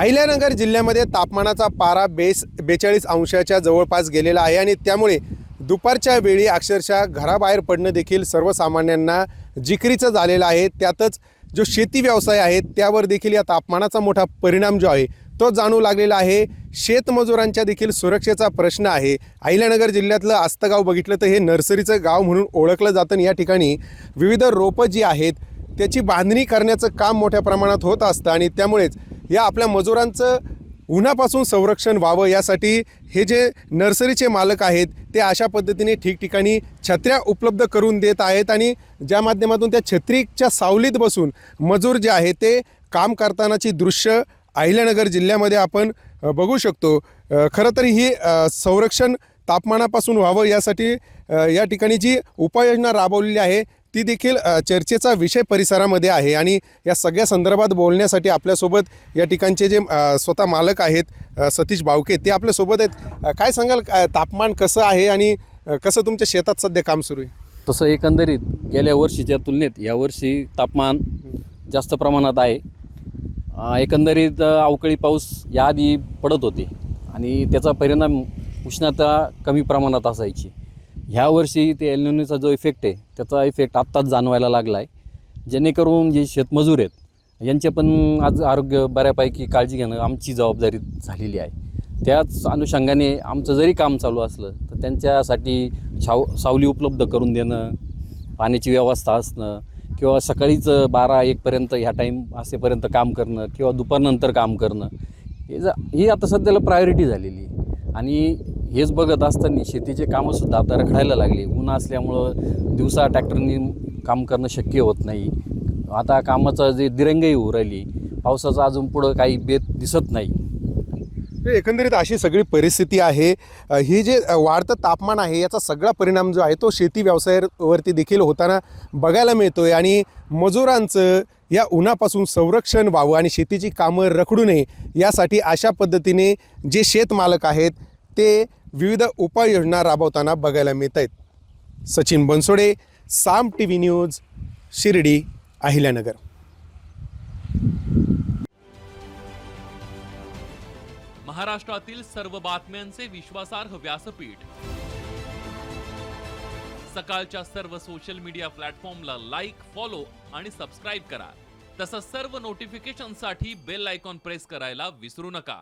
अहिल्यानगर जिल्ह्यामध्ये तापमानाचा पारा 42 अंशाच्या जवळपास गेलेला आहे आणि त्यामुळे दुपारच्या वेळी अक्षरशः घराबाहेर पडणं देखील सर्वसामान्यांना जिकरीचं झालेलं आहे। त्यातच जो शेती व्यवसाय आहे त्यावर देखील या तापमानाचा मोठा परिणाम जो आहे तो जाणू लागलेला आहे। शेतमजुरांच्या देखील सुरक्षेचा प्रश्न आहे। अहिल्यानगर जिल्ह्यातलं आस्तगाव बघितलं तर हे नर्सरीचं गाव म्हणून ओळखलं जातं आणि या ठिकाणी विविध रोपं जी आहेत त्याची बांधणी करण्याचं काम मोठ्या प्रमाणात होत असतं आणि त्यामुळेच या आपल्या मजुरांचं उन्हापासून संरक्षण व्हावं यासाठी हे जे नर्सरीचे मालक आहेत ते अशा पद्धतीने ठिकठिकाणी छत्र्या उपलब्ध करून देत आहेत आणि ज्या माध्यमातून त्या छत्रीच्या सावलीत बसून मजूर जे आहे ते काम करतानाची दृश्य अहिल्यानगर जिल्ह्यामध्ये आपण बघू शकतो। खरं तर ही संरक्षण तापमानापासून व्हावं यासाठी या ठिकाणी जी उपाययोजना राबवलेली आहे ती देखील चर्चेचा विषय परिसरामध्ये आहे आणि या सगळ्या संदर्भात बोलण्यासाठी आपल्यासोबत या ठिकाणचे जे स्वतः मालक आहेत सतीश बावके ते आपल्यासोबत आहेत। काय सांगाल, तापमान कसं आहे आणि कसं तुमच्या शेतात सध्या काम सुरू आहे? तसं एकंदरीत गेल्या वर्षीच्या तुलनेत यावर्षी तापमान जास्त प्रमाणात आहे। एकंदरीत अवकाळी पाऊस याआधी पडत होते आणि त्याचा परिणाम उष्णता कमी प्रमाणात असायची। ह्या वर्षी ते एल निनोचा जो इफेक्ट आहे त्याचा इफेक्ट आत्ताच जाणवायला लागला आहे, जेणेकरून जे शेतमजूर आहेत यांचे पण आज आरोग्य बऱ्यापैकी काळजी घेणं आमची जबाबदारी झालेली आहे। त्याच अनुषंगाने आमचं जरी काम चालू असलं तर त्यांच्यासाठी सावली उपलब्ध करून देणं, पाण्याची व्यवस्था असणं किंवा सकाळीच 12-1 पर्यंत ह्या टाईम असेपर्यंत काम करणं किंवा दुपारनंतर काम करणं ही आता सध्याला प्रायोरिटी झालेली आहे। आणि हेच बघत असताना शेतीचे कामंसुद्धा आता रखडायला लागले। ऊन असल्यामुळं दिवसा ट्रॅक्टरनी काम करणं शक्य होत नाही। आता कामाचं जे दिरंगाई होऊ राहिली, पावसाचा अजून पुढं काही बेत दिसत नाही। एकंदरीत अशी सगळी परिस्थिती आहे। ही जे वाढतं तापमान आहे याचा सगळा परिणाम जो आहे तो शेती व्यवसायावरती देखील होताना बघायला मिळतोय आणि मजुरांचं या उन्हापासून संरक्षण व्हावं आणि शेतीची कामं रखडू नये यासाठी अशा पद्धतीने जे शेतमालक आहेत ते विविध उपाययोजना राबवताना बघायला मिळत आहेत। सचिन बनसोडे, साम टीव्ही न्यूज, शिर्डी, अहिल्यानगर। महाराष्ट्रातील सर्व बातम्यांचे विश्वासार्ह व्यासपीठ, सकाळच्या सर्व सोशल मीडिया प्लॅटफॉर्मला लाईक, फॉलो आणि सबस्क्राईब करा। तसंच सर्व नोटिफिकेशनसाठी बेल आयकॉन प्रेस करायला विसरू नका।